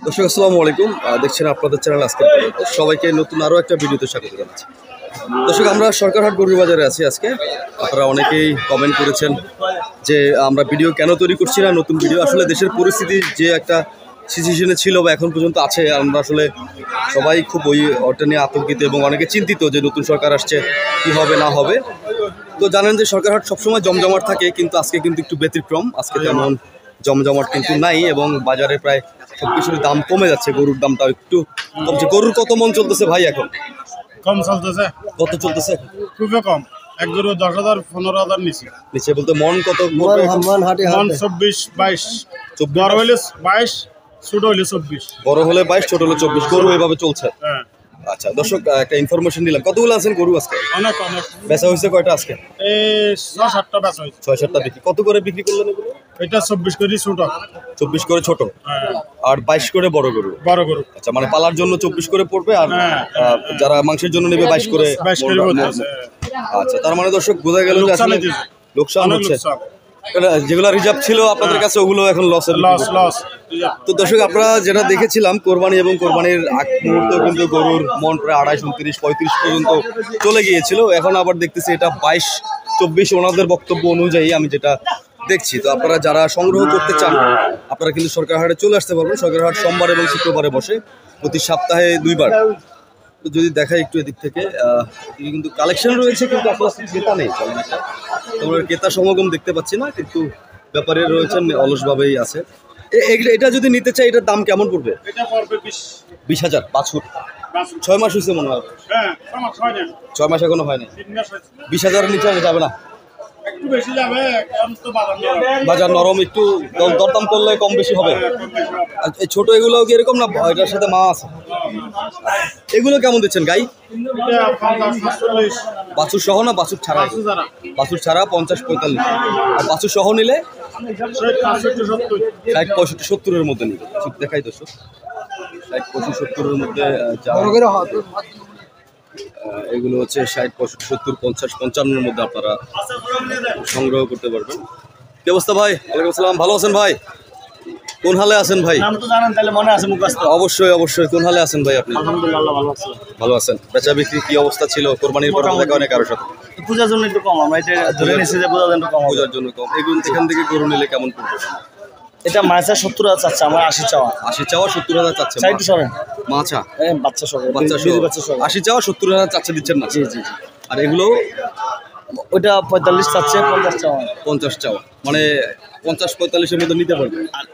দর্শক আসসালামু আলাইকুম, দেখছেন আপনাদের চ্যানেল আজকের পর্ব। সবাইকে নতুন আরও একটা ভিডিওতে স্বাগত জানাচ্ছি। দর্শক, আমরা সরকারহাট গরুর বাজারে আছি আজকে। আপনারা অনেকেই কমেন্ট করেছেন যে আমরা ভিডিও কেন তৈরি করছি না, নতুন ভিডিও। আসলে দেশের পরিস্থিতি যে একটা সিচুয়েশনে ছিল বা এখন পর্যন্ত আছে, আমরা আসলে সবাই খুব ওটা নিয়ে আতঙ্কিত এবং অনেকে চিন্তিত যে নতুন সরকার আসছে, কি হবে না হবে। তো জানেন যে সরকারহাট সবসময় জমজমাট থাকে, কিন্তু আজকে কিন্তু একটু ব্যতিক্রম। আজকে তেমন জমজমাট কিন্তু নাই এবং বাজারে প্রায় সব কিছুর দাম কমে যাচ্ছে। গরুর দামটাও একটু কমছে। গরুর কত মন চলতেছে ভাই এখন? কম চলতেছে। কত চলতেছে? খুবই কম। এক গরু 10,000 15,000 নিচে নিচে বলতে মন কত? মন 24-22। বড় হইলে 22, ছোট হইলে 24। বড় হলে 22, ছোট হলে 24। গরু এভাবে চলছে। হ্যাঁ। আচ্ছা দর্শক, একটা ইনফরমেশন নিলাম। কতগুলো আছেন গরু আজকে? অনেক অনেক। বেচা হয়েছে কয়টা আজকে? এই 6-7টা বেচা হয়েছে। 6-7টা বিক্রি। কত করে বিক্রি করলেন এগুলো? এটা 24 করে ছোট। 24 করে ছোট, হ্যাঁ। আর 22 করে বড় গরু। বড় গরু। আচ্ছা, মানে পালার জন্য 24 করে পড়বে, আর যারা মাংসের জন্য নেবে 22 করে। 22 করে পড়তেছে। আচ্ছা, তার মানে দর্শক বোঝা গেল যে আসলে লোকসান হচ্ছে। যেগুলো রিজার্ভ ছিল আপনাদের কাছে, ওগুলো এখন লস। তো দর্শক, আমরা যেটা দেখেছিলাম কোরবানি এবং কোরবানির আগ মুহূর্তে কিন্তু গরুর মন প্রায় 28, 29, 35 পর্যন্ত চলে গিয়েছিল। এখন আবার দেখতেছি এটা 22-24 ওনাদের বক্তব্য অনুযায়ী আমি যেটা দেখছি। তো আপনারা যারা সংগ্রহ করতে চান, আপনারা কিন্তু সরকারহাটে চলে আসতে পারবেন। সরকারহাট সোমবার এবং শুক্রবারে বসে, প্রতি সপ্তাহে 2 বার। তো যদি দেখাই একটু এদিক থেকে, কিন্তু কালেকশন রয়েছে, কিন্তু আপনার ক্রেতা নেই। তোমরা ক্রেতা সমাগম দেখতে পাচ্ছি না, কিন্তু ব্যাপারে রয়েছেন অলসভাবেই আছে। এটা যদি নিতে চাই, এটার দাম কেমন পড়বে? এটা পড়বে 20,000। 6 মাস হয়েছে মনে হয়। হ্যাঁ, 6 মাস এখনো হয়নি। 3 মাস হয়েছে। 20,000-এর নিচে যাবে না? একটু বেশি যাবে, কারণ তো বাজার নরম। একটু দরদাম করলে কম বেশি হবে। এই ছোট এগুলো কি এরকম না? এটার সাথে মা আছে। এগুলো কেমন দিচ্ছেন গাই? বাছুর সহ না বাছুর ছাড়া? বাছুর ছাড়া 50-45। আর বাছুর সহ নিলে 60-65-70-এর মধ্যে নিবে। ঠিক দেখাই দর্শক, 60-65-70-এর মধ্যে এগুলো হচ্ছে 60-65-70-50-55-এর মধ্যে আপনারা সংগ্রহ করতে পারবেন। কি অবস্থা ভাই? ওয়ালাইকুম আসসালাম। ভালো আছেন ভাই? কোন হালে আছেন ভাই? নাম তো জানেন, তাহলে মনে আছে মুখস্থ? অবশ্যই অবশ্যই। কোন হালে আছেন ভাই আপনি? আলহামদুলিল্লাহ ভালো আছি। ভালো আছেন। বেচা বিক্রি কি অবস্থা ছিল কোরবানির পর? দেখা অনেক কারোর সাথে পূজার জন্য একটু কম, আমরা এটা ধরে নিয়েছি যে পূজার জন্য কম হবে। পূজার জন্য কম। এখান থেকে গরু নিলে কেমন পড়বে? এটা মাছা 70,000 চাচ্ছে, আমার 80 চাওয়া। 80 চাওয়া, 70,000 চাচ্ছে। সাইড সরেন মাছা বাচ্চা সহ, বাচ্চা সহ 80 চাওয়া, 70,000 চাচ্ছে, দিচ্ছেন না? জি জি জি। আর এগুলো? ওইটা 45 চাচ্ছে, 50 চাওয়া। 50 চাওয়া, মানে 50-45-এর মধ্যে নিতে পারবে। আর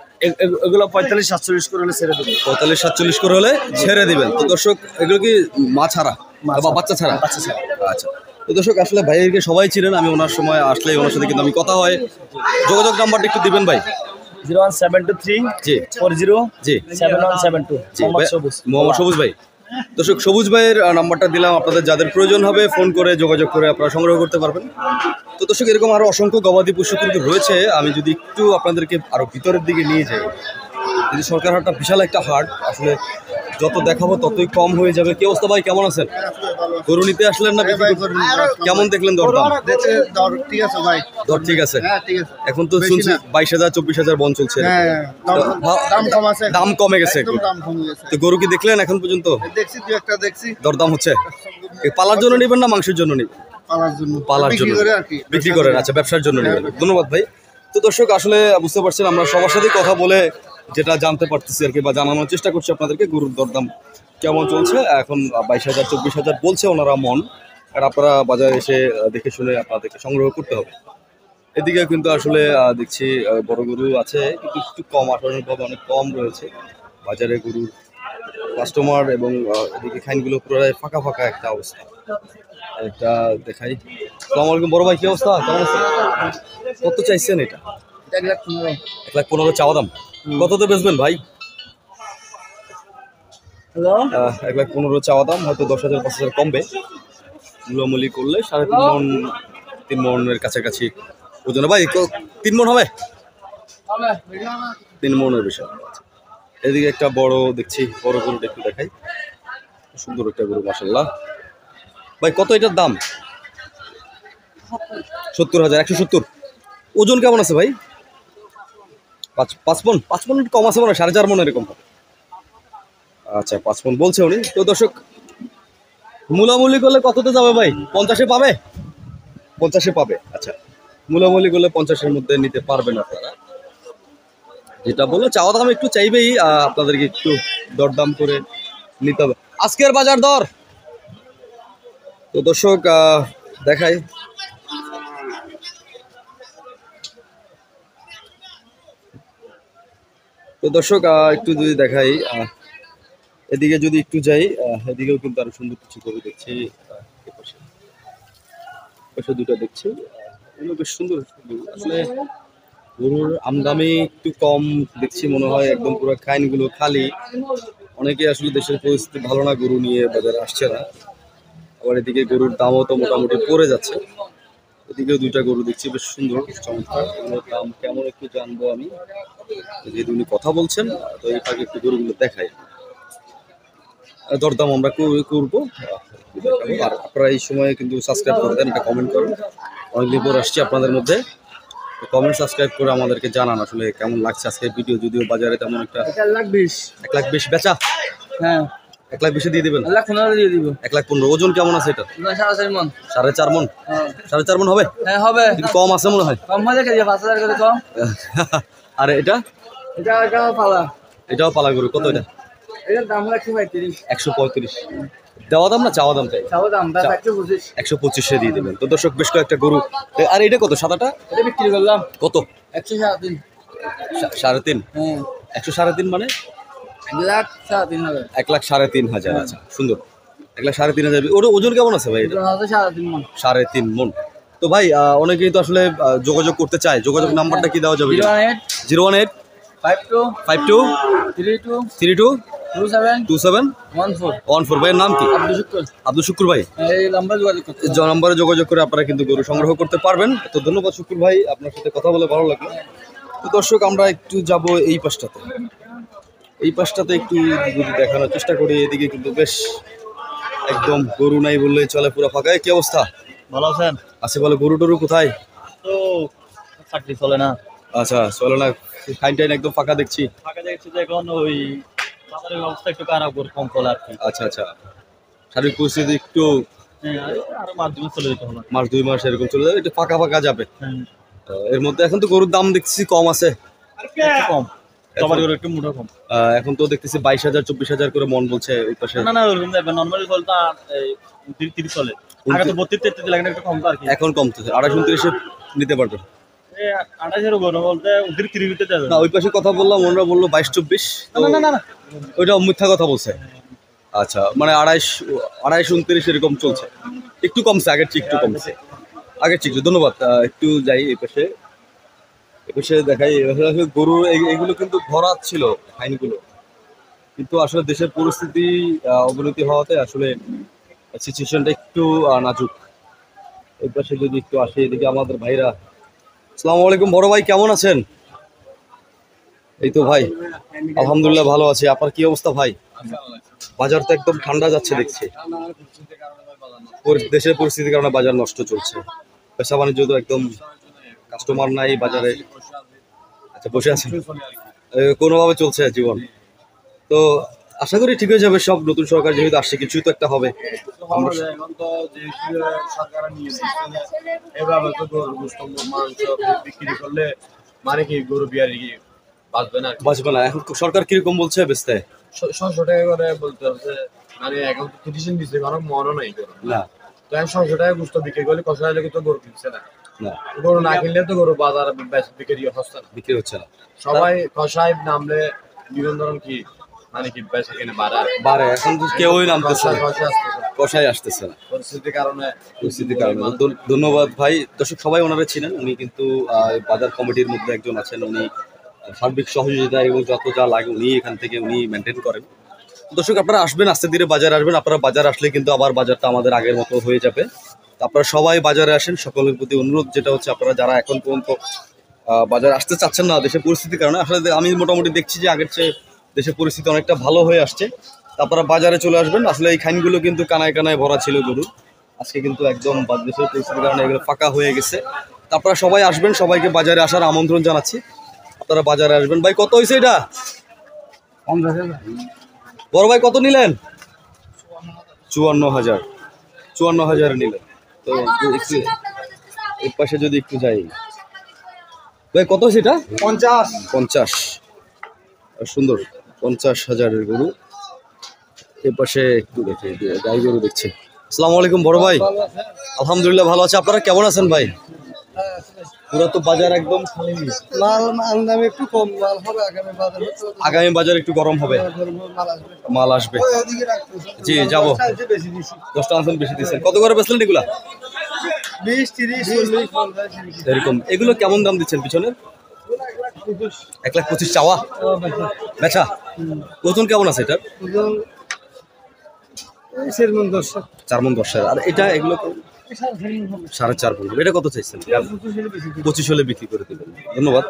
এগুলো 45-47 করে হলে ছেড়ে দেবেন। 45-47 করে হলে ছেড়ে দিবেন। তো দর্শক, এগুলো কি মা ছাড়া বা বাচ্চা ছাড়া? বাচ্চা ছাড়া। আচ্ছা। তো দর্শক, আসলে ভাইকে সবাই ছিলেন। আমি ওনার সময় আসলে ওনার সাথে কিন্তু আমি কথা হয়। যোগাযোগ নাম্বারটা একটু দিবেন ভাই। 01723 জি 40 জি 7172। মোহাম্মদ সবুজ ভাই। দর্শক, সবুজ ভাইয়ের নাম্বারটা দিলাম। আপনাদের যাদের প্রয়োজন হবে ফোন করে যোগাযোগ করে আপনারা সংগ্রহ করতে পারবেন। তো দর্শক, এরকম আরও অসংখ্য গবাদি পশু কিন্তু রয়েছে। আমি যদি একটু আপনাদেরকে আরও ভিতরের দিকে নিয়ে যাই, যদি সরকারহাটটা বিশাল একটা হাট, আসলে যত দেখাবো ততই কম হয়ে যাবে। কি অবস্থা ভাই, কেমন আছেন? গরু নিতে আসলেন না? কেমন দেখলেন দরদাম? ঠিক আছে ভাই, দর ঠিক আছে। ঠিক আছে। এখন তো শুনছি 22,000-24,000 বন চলছে। দাম কমে গেছে। তো গরু কি দেখলেন এখন পর্যন্ত? দেখছি, দুই একটা দেখছি। দরদাম হচ্ছে? পালার জন্য নেবেন না মাংসের জন্য নেবেন? পালার জন্য বিক্রি করেন। আচ্ছা, ব্যবসার জন্য নেবেন। ধন্যবাদ ভাই। তো দর্শক, আসলে বুঝতে পারছেন, আমরা সবার সাথে কথা বলে যেটা জানতে পারতেছি আর কি, বা জানানোর চেষ্টা করছি আপনাদেরকে, গরুর দরদাম কেমন চলছে। এখন 22,000-24,000 বলছে ওনারা মন। আর আপনারা বাজারে এসে দেখে শুনে আপনাদেরকে সংগ্রহ করতে হবে। এদিকে কিন্তু আসলে দেখছি বড় গরু আছে, কিন্তু একটু কম, আশানুরূপভাবে অনেক কম রয়েছে বাজারে গরুর কাস্টমার। এবং এদিকে খাইনগুলো পুরোটাই ফাঁকা ফাঁকা একটা অবস্থা। এটা দেখাই। আসসালামু আলাইকুম বড় ভাই, কি অবস্থা? কেমন আছেন? কত চাইছেন এটা? 1,15,000 চাওয়া দাম। কততে বেচবেন ভাই? 1,15,000 চাওয়া দাম। হয়তো 10,000-5,000 কমবে। মূলামূলি করলে 3.5 মণ, 3 মণের কাছাকাছি ওজন। ভাই 3 মণ হবে? 3 মণের বিষয়। এদিকে একটা বড় দেখছি, বড় গরুটা একটু দেখাই। সুন্দর একটা গরু, মাশাআল্লাহ। ভাই কত এটার দাম? 70,000। 170। ওজন কেমন আছে ভাই? 5 মণ? 5 মণ কম আছে মনে হয়, 4.5 মণ এরকম হবে। আচ্ছা 5 মণ বলছে উনি। তো দর্শক মূলামূলি করলে কততে যাবে ভাই? 50-এ পাবে? 50-এ পাবে। আচ্ছা মূলামূলি করলে 50-এর মধ্যে নিতে পারবেন আপনারা। যেটা বললো চাওয়া দাম একটু চাইবেই, আপনাদেরকে একটু দরদাম করে নিতে হবে। আজকের বাজার দর তো দর্শক দেখাই। তো দর্শক একটু যদি দেখাই, এদিকে যদি একটু যাই, এদিকেও কিন্তু আরো সুন্দর কিছু গরু দেখছি। পাশে দুটো দেখছি, এগুলো বেশ সুন্দর গরু। আসলে গরুর আমদামি একটু কম দেখছি মনে হয়, একদম পুরো খাইনগুলো খালি। অনেকে আসলে দেশের পরিস্থিতি ভালো না, গরু নিয়ে বাজারে আসছে না। আবার এদিকে গরুর দামও তো মোটামুটি পড়ে যাচ্ছে। এদিকেও দুইটা গরু দেখছি বেশ সুন্দর চমৎকার। এগুলোর দাম কেমন একটু জানবো আমি, যেহেতু উনি কথা বলছেন। তো এই ফাঁকে একটু গরুগুলো দেখাই, দরদাম আমরা করবো। আর আপনারা এই সময় কিন্তু সাবস্ক্রাইব করে দেন, একটা কমেন্ট করেন। অনেকদিন পর আসছি আপনাদের মধ্যে, কমেন্ট সাবস্ক্রাইব করে আমাদেরকে জানান আসলে কেমন লাগছে আজকের ভিডিও। যদিও বাজারে তেমন একটা 1,20,000 1,20,000 বেচা, হ্যাঁ 1,20,000 দিয়ে দিবেন। 1,15,000 দিয়ে দিব। 1,15,000 ওজন কেমন আছে এটা? 4.5 মণ। 4.5 মণ। হ্যাঁ 4.5 মণ হবে? হ্যাঁ হবে। কিন্তু কম আছে মনে হয়। কম হলে কেজি 5,000 করে কম। আর এটা? এটা পালা। এটাও পালা গরু, কত এটা? এটার দাম হলো 135। 135 দেওয়া দাম না চাওয়া দাম? তাই চাও দাম 125। 125-এ দিয়ে দিবেন। তো দর্শক বেশ কয়েকটা গরু। আর এটা কত সাদাটা? এটা বিক্রি করলাম কত? 103। 3.5? হ্যাঁ 103 মানে 1,03,000। 1,03,000। আচ্ছা সুন্দর, 1,03,000। ওর ওজন কেমন আছে ভাই? এটা 3.5 মণ। 3.5 মণ। তো ভাই অনেকেই তো আসলে যোগাযোগ করতে চায়, যোগাযোগ নাম্বারটা কি দেওয়া যাবে? 018 52 52 32 32 27 27 14। 14। ভাইয়ের নাম কি? আব্দুল শুকুর। আব্দুল শুকুর ভাই। এই নাম্বার যোগাযোগ করতে। নম্বরে যোগাযোগ করে আপনারা কিন্তু গরু সংগ্রহ করতে পারবেন। তো ধন্যবাদ শুকুর ভাই, আপনার সাথে কথা বলে ভালো লাগলো। তো দর্শক আমরা একটু যাব এই পাশটাতে, এই পাশটাতে একটু যদি দেখানোর চেষ্টা করি। এদিকে কিন্তু বেশ একদম গরু নাই বললেই চলে, পুরো ফাঁকা। কি অবস্থা? ভালো আছেন? আছে বলে। গরু টরু কোথায়? তো চাকরি চলে না। আচ্ছা চলে না, ফাইন টাইন একদম ফাঁকা দেখছি। ফাঁকা দেখছি যে এখন ওই বাজারের অবস্থা একটু খারাপ, গরু কম চলে আর কি। আচ্ছা আচ্ছা, সার্বিক পরিস্থিতি একটু আরো মাস 2 মাস চলে যেতে হবে। মাস 2 মাস এরকম চলে যাবে, একটু ফাঁকা ফাঁকা যাবে। হ্যাঁ এর মধ্যে এখন তো গরুর দাম দেখছি কম আছে, একটু কম। সবার গরু একটু মোটা কম। এখন তো দেখতেছি 22,000 24,000 করে মন বলছে ওই পাশে। না না ওরকম যাবে, নরমালি চলতে 30 চলে। আগে তো 32-33 লাগে, একটু কম তো আর কি। এখন কমতেছে, 28-29-এ নিতে পারবেন। 28-এর গরু বলতে 30 ভিতরে যাবে না ওই পাশে কথা বললাম, ওনারা বললো 22-24। না না না না ওইটা মিথ্যা কথা বলছে। আচ্ছা মানে 28-29 এরকম চলছে, একটু কমছে আগের চেয়ে, একটু কমছে আগের চেয়ে একটু। ধন্যবাদ। একটু যাই এই পাশে, এই পাশে দেখাই। গরু এগুলো কিন্তু ভরা ছিল আইনগুলো, কিন্তু আসলে দেশের পরিস্থিতি অবনতি হওয়াতে আসলে সিচুয়েশনটা একটু নাজুক। এই পাশে যদি একটু আসে, এদিকে আমাদের ভাইরা। আসসালামু আলাইকুম বড় ভাই, কেমন আছেন? এই তো ভাই আলহামদুলিল্লাহ ভালো আছি। আপনার কি অবস্থা ভাই? বাজার তো একদম ঠান্ডা যাচ্ছে দেখছি, দেশের পরিস্থিতির কারণে বাজার নষ্ট চলছে। ব্যবসা বাণিজ্য তো একদম, কাস্টমার নাই বাজারে। আচ্ছা বসে আছেন, কোনোভাবে চলছে জীবন। তো আশা করি ঠিক হয়ে যাবে সব। নতুন সরকার যেহেতু আসছে, কিছুই তো একটা হবে। এখন তো যে সরকার নিয়ে এভাবে তো গরু গোশত মাংস বিক্রি করলে মানে কি গরু বিয়ারি কি বাঁচবে না? বাঁচবে না। এখন সরকার কিরকম বলছে বেচতে? 600 টাকা করে বলতে হচ্ছে, মানে এখন তো 30 দিচ্ছে, কারণ মনও নাই গরু না। তো এখন 600 টাকা গোশত বিক্রি করলে কষাই লোক তো গরু কিনছে না। না গরু না কিনলে তো গরু বাজার বিক্রি হচ্ছে না, বিক্রি হচ্ছে না। সবাই কষাই নামলে বিভিন্ন ধরন কি মানে কি বেচা কিনে বাড়ে। এখন তো কেউই নামতেছে না, কষাই আসতেছে না পরিস্থিতির কারণে। ধন্যবাদ ভাই। দর্শক সবাই ওনারা ছিলেন, উনি কিন্তু বাজার কমিটির মধ্যে একজন আছেন। উনি সার্বিক সহযোগিতা এবং যত যা লাগে উনি এখান থেকে উনি মেনটেন করেন। দর্শক আপনারা আসবেন, আস্তে ধীরে বাজারে আসবেন। আপনারা বাজার আসলে কিন্তু আবার বাজারটা আমাদের আগের মতো হয়ে যাবে। আপনারা সবাই বাজারে আসেন। সকলের প্রতি অনুরোধ যেটা হচ্ছে, আপনারা যারা এখন পর্যন্ত বাজারে আসতে চাচ্ছেন না দেশের পরিস্থিতির কারণে, আসলে আমি মোটামুটি দেখছি যে আগের চেয়ে দেশের পরিস্থিতি অনেকটা ভালো হয়ে আসছে। আপনারা বাজারে চলে আসবেন। আসলে এই খাইনগুলো কিন্তু কানায় কানায় ভরা ছিল গরু, আজকে কিন্তু একদম দেশের পরিস্থিতির কারণে এগুলো ফাঁকা হয়ে গেছে। আপনারা সবাই আসবেন, সবাইকে বাজারে আসার আমন্ত্রণ জানাচ্ছি। আপনারা বাজারে আসবেন। ভাই কত হয়েছে এটা? বড় ভাই কত নিলেন? 54,000। 54,000 নিলেন। তো একটু এই পাশে যদি একটু যাই ভাই, কত সেটা? 50। সুন্দর 50,000-এর গরু। এই পাশে একটু দেখি, গাই গরু দেখছি। আসসালামু আলাইকুম বড় ভাই। আলহামদুলিল্লাহ ভালো আছে। আপনারা কেমন আছেন ভাই? পুরো তো বাজার একদম খালি। মাল দাম একটু কম, মাল হবে আগামী বাজার একটু গরম হবে, মাল আসবে। জি যাবো। 10টা আনছেন, বেশি দিচ্ছেন। কত করে বেচলেন এগুলা? 20, 30, 40, 50 এরকম। এগুলো কেমন দাম দিচ্ছেন পিছনে? 1,25,000 চাওয়া, বেচা। ওজন কেমন আছে এটার? 4 মণ 10। আর এটা এগুলো 4.5 মণ। এটা কত চাইছেন? 25 হলে বিক্রি করে দেবেন। ধন্যবাদ।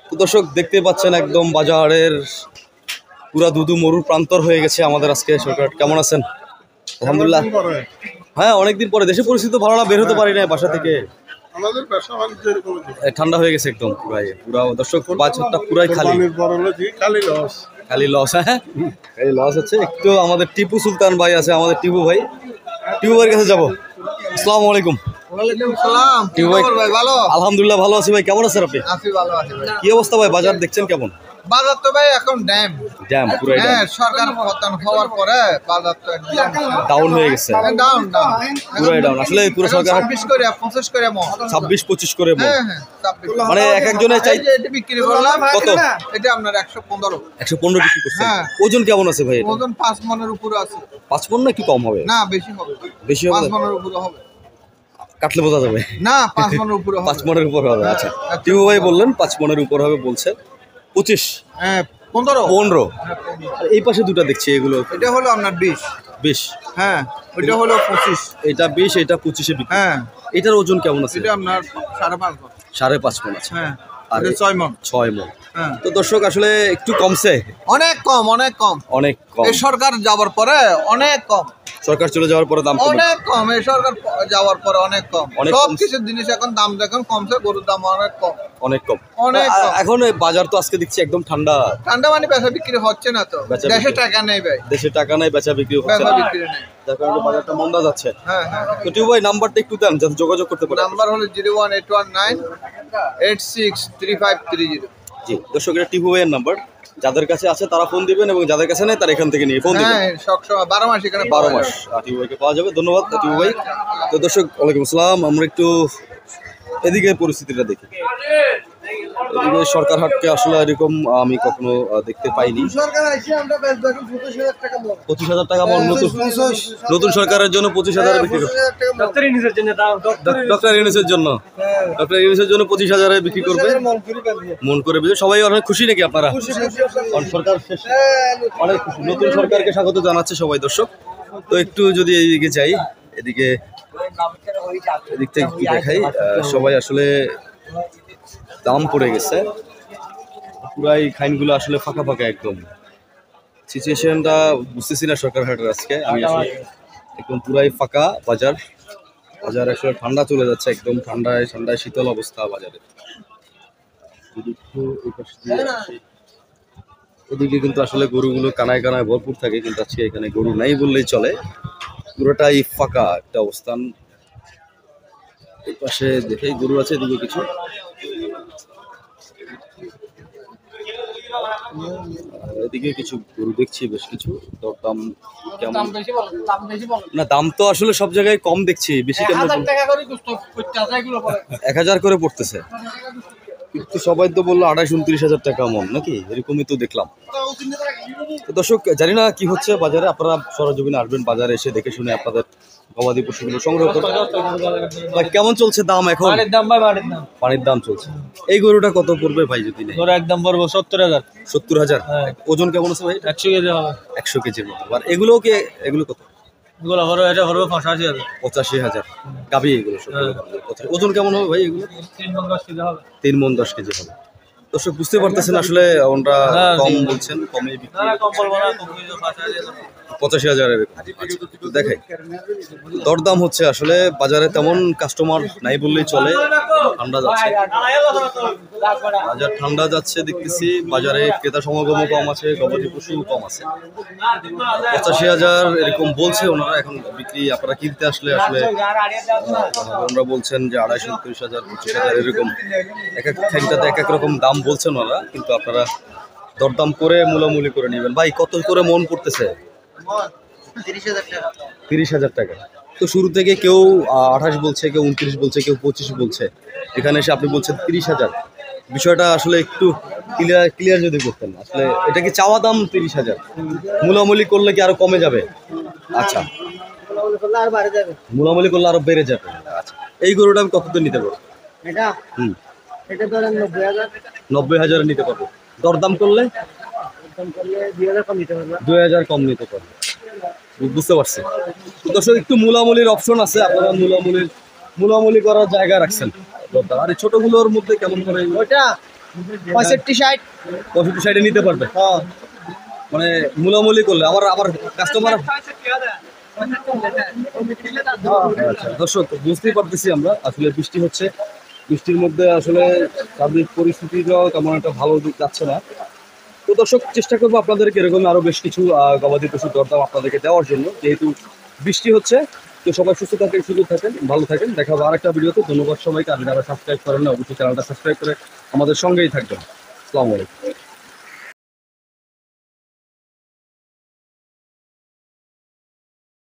তো দর্শক দেখতে পাচ্ছেন একদম বাজারের পুরা দুদু মরুর প্রান্তর হয়ে গেছে আমাদের আজকে সরকার। কেমন আছেন? আলহামদুলিল্লাহ। হ্যাঁ অনেকদিন পরে। দেশে পরিস্থিতি ভালো না, বের হতে পারি না বাসা থেকে। ঠান্ডা হয়ে গেছে একদম পুরাই। পুরা দর্শক বাজারটা পুরাই খালি খালি লস। হ্যাঁ খালি লস হচ্ছে। একটু আমাদের টিপু সুলতান ভাই আছে, আমাদের টিপু ভাই। টিপু ভাইয়ের কাছে যাবো। আসসালামু আলাইকুম। টিপু ভাই ভালো আলহামদুলিল্লাহ ভালো আছি ভাই। কেমন আছেন আপনি? আছি, ভালো আছি ভাই। কি অবস্থা ভাই, বাজার দেখছেন কেমন? বাজার তো ভাই এখন জ্যাম পুরাই হ্যাঁ, সরকার পতন হওয়ার পরে বাজার তো ডাউন হয়ে গেছে, ডাউন পুরাই ডাউন। আসলে পুরো সরকার 26 করে 25 করে মন। 26-25 করে মণ। হ্যাঁ হ্যাঁ 26। মানে এক একজনের চাই। এটা বিক্রি করলাম কত? এটা আপনার 115। 115 বিক্রি করছেন। হ্যাঁ। ওজন কেমন আছে ভাই? ওজন 5 মনের উপরে আছে। 5 মণ না কি কম হবে? না বেশি হবে, বেশি হবে? 5 মনের উপরে হবে। কাটলে বোঝা যাবে। না 5 মনের উপরে হবে। 5 মণের উপর হবে। আচ্ছা টিপু ভাই বললেন 5 মণের উপর হবে বলছে। 25 হ্যাঁ 15। 15। আর এই পাশে দুটো দেখছি, এগুলো এটা হলো আপনার 20। হ্যাঁ ওইটা হলো 25। এটা 20, এটা 25-এ বিক্রি। হ্যাঁ এটার ওজন কেমন আছে? এটা আপনার 5.5 মণ। 5.5 মণ আছে। হ্যাঁ আর এটা 6 মণ। 6 মণ। হ্যাঁ তো দর্শক আসলে একটু কমছে, অনেক কম, অনেক কম। অনেক কম। এই সরকার যাওয়ার পরে অনেক কম, সরকার চলে যাওয়ার পরে দাম কমে। অনেক কম। এই সরকার যাওয়ার পরে অনেক কম। অনেক সব কম। কিছু জিনিস এখন দাম দেখুন কমছে, গরুর দাম অনেক কম। অনেক কম। অনেক কম। এখন এই বাজার তো আজকে দেখছি একদম ঠান্ডা। ঠান্ডা মানে বেচা বিক্রি হচ্ছে না তো, বেচা দেশে বিক্রি। টাকা নেই ভাই, দেশে টাকা নাই, বেচা বিক্রি হচ্ছে বেচা না, বিক্রি নেই। যার কারণে বাজারটা মন্দা যাচ্ছে। হ্যাঁ হ্যাঁ। তো টিপু ভাই নাম্বারটা একটু দেন যাতে যোগাযোগ করতে পারে। নাম্বার হলো 01819863530। জি দর্শক, এটা টিপু ভাইয়ের নাম্বার। যাদের কাছে আছে তারা ফোন দিবেন এবং যাদের কাছে নেই তারা এখান থেকে নিয়ে ফোন দিবেন। হ্যাঁ সবসময় 12 মাস এখানে 12 মাস টিপু ভাইকে পাওয়া যাবে। ধন্যবাদ টিপু ভাই। তো দর্শক ওয়ালাইকুম আসসালাম। আমরা একটু এদিকে পরিস্থিতিটা দেখি। এদিকে সরকার হাটকে আসলে এরকম আমি কখনো দেখতে পাইনি। সরকার আইছে আমরা বেচ দেখুন 25000 টাকা মন। 25,000 টাকা মণ। নতুন সরকারের জন্য 25,000 বিক্রি করবে। ডক্টর ইউনূসের জন্য 25,000 বিক্রি করবে। মন করে বুঝে সবাই অনেক খুশি নাকি আপনারা? সরকার অনেক খুশি। নতুন সরকারকে স্বাগত জানাচ্ছে সবাই দর্শক। তো একটু যদি এইদিকে যাই, এদিক থেকে একটু দেখাই। সবাই আসলে দাম পড়ে গেছে পুরাই। খাইনগুলো আসলে ফাঁকা ফাঁকা একদম। সিচুয়েশনটা বুঝতেছি না সরকার হাটের আজকে। আমি আসলে একদম পুরাই ফাঁকা বাজার। বাজার আসলে ঠান্ডা চলে যাচ্ছে একদম। ঠান্ডায় শীতল অবস্থা বাজারে। ওদিকে কিন্তু আসলে গরুগুলো কানায় কানায় ভরপুর থাকে, কিন্তু আজকে এখানে গরু নাই বললেই চলে। পুরোটাই ফাঁকা একটা অবস্থান। এই পাশে দেখেই গরু আছে, এদিকে কিছু। এদিকে কিছু গরু দেখছি, বেশ কিছু। দাম কেমন? না দাম তো আসলে সব জায়গায় কম দেখছি, বেশি কেন? 1000 করে পড়তেছে, কিন্তু সবাই তো বললো 28-29,000 টাকা মণ নাকি, এরকমই তো দেখলাম। তো দর্শক জানি না কি হচ্ছে বাজারে। আপনারা সরজমিনে আসবেন, বাজারে এসে দেখে শুনে আপনাদের গবাদি পশুগুলো সংগ্রহ করবেন। ভাই কেমন চলছে দাম এখন? পানির দাম চলছে। এই গরুটা কত পড়বে ভাই যদি নেই? একদম পড়বো 70,000। 70,000। ওজন কেমন আছে ভাই? 100 কেজি হবে। 100 কেজির মতো। আর এগুলো কত? এগুলো হলো, এটা হলো 85,000। 85,000 গাভী এগুলো সব। ওজন কেমন হবে ভাই এগুলো? 3 মণ 10 কেজি হবে। 3 মণ 10 কেজি হবে। দর্শক বুঝতে পারতেছেন আসলে ওনারা কম বলছেন, কমে বিক্রি, কম বলবো না, কম করে 85,000 এরকম। দেখাই দরদাম হচ্ছে আসলে বাজারে তেমন কাস্টমার নাই বললেই চলে, ঠান্ডা যাচ্ছে, বাজার ঠান্ডা যাচ্ছে দেখতেছি। বাজারে ক্রেতা সমাগমও কম আছে, গবাদি পশু কম আছে। 85,000 এরকম বলছে ওনারা, এখন বিক্রি আপনারা কিনতে আসলে আসলে ওনারা বলছেন যে 2,29,000, 25,000 এরকম এক এক ঠ্যাংটাতে এক এক রকম দাম বলছেন ওনারা, কিন্তু আপনারা দরদাম করে মূলামূলি করে নেবেন। ভাই কত করে মন পড়তেছে? 30,000 টাকা। তো শুরু থেকে কেউ 28 বলছে, কেউ 29 বলছে, কেউ 25 বলছে, এখানে এসে আপনি বলছেন 30,000। বিষয়টা আসলে একটু ক্লিয়ার যদি করতেন, আসলে এটা কি চাওয়া দাম 30,000, মূলামূলি করলে কি আরো কমে যাবে? আচ্ছা, মূলামূলি করলে আরো বেড়ে যাবে। আচ্ছা, এই গরুটা আমি কতদিন নিতে পারবো? এটা ধরেন 90,000। 90,000 নিতে পারবো। দরদাম করলে 2,000 কম দিতে পারবে। 2,000 কম নিতে পারবো। বুঝতে পারছি। দর্শক একটু মূলামূলির অপশন আছে, আপনারা মূলামূলি করার জায়গা রাখছেন। আর এই ছোটগুলোর মধ্যে কেমন করে? ওটা 65-60। 65-60 নিতে পারবে, মানে মূলামূলি করলে আবার কাস্টমার। আচ্ছা দর্শক বুঝতেই পারতেছি আমরা, আসলে বৃষ্টি হচ্ছে, বৃষ্টির মধ্যে আসলে সার্বিক পরিস্থিতিটাও তেমন একটা ভালো দিক যাচ্ছে না। তো দর্শক চেষ্টা করবো আপনাদেরকে এরকম আরো বেশ কিছু গবাদি পশুর দরদাম আপনাদেরকে দেওয়ার জন্য, যেহেতু বৃষ্টি হচ্ছে। তো সবাই সুস্থ থাকেন, সুযোগ থাকেন, ভালো থাকেন। দেখা হবে আরেকটা ভিডিওতে। ধন্যবাদ সবাইকে। আর যারা সাবস্ক্রাইব করেন না, অবশ্যই চ্যানেলটা সাবস্ক্রাইব করে আমাদের সঙ্গেই থাকবেন। আসসালামু আলাইকুম।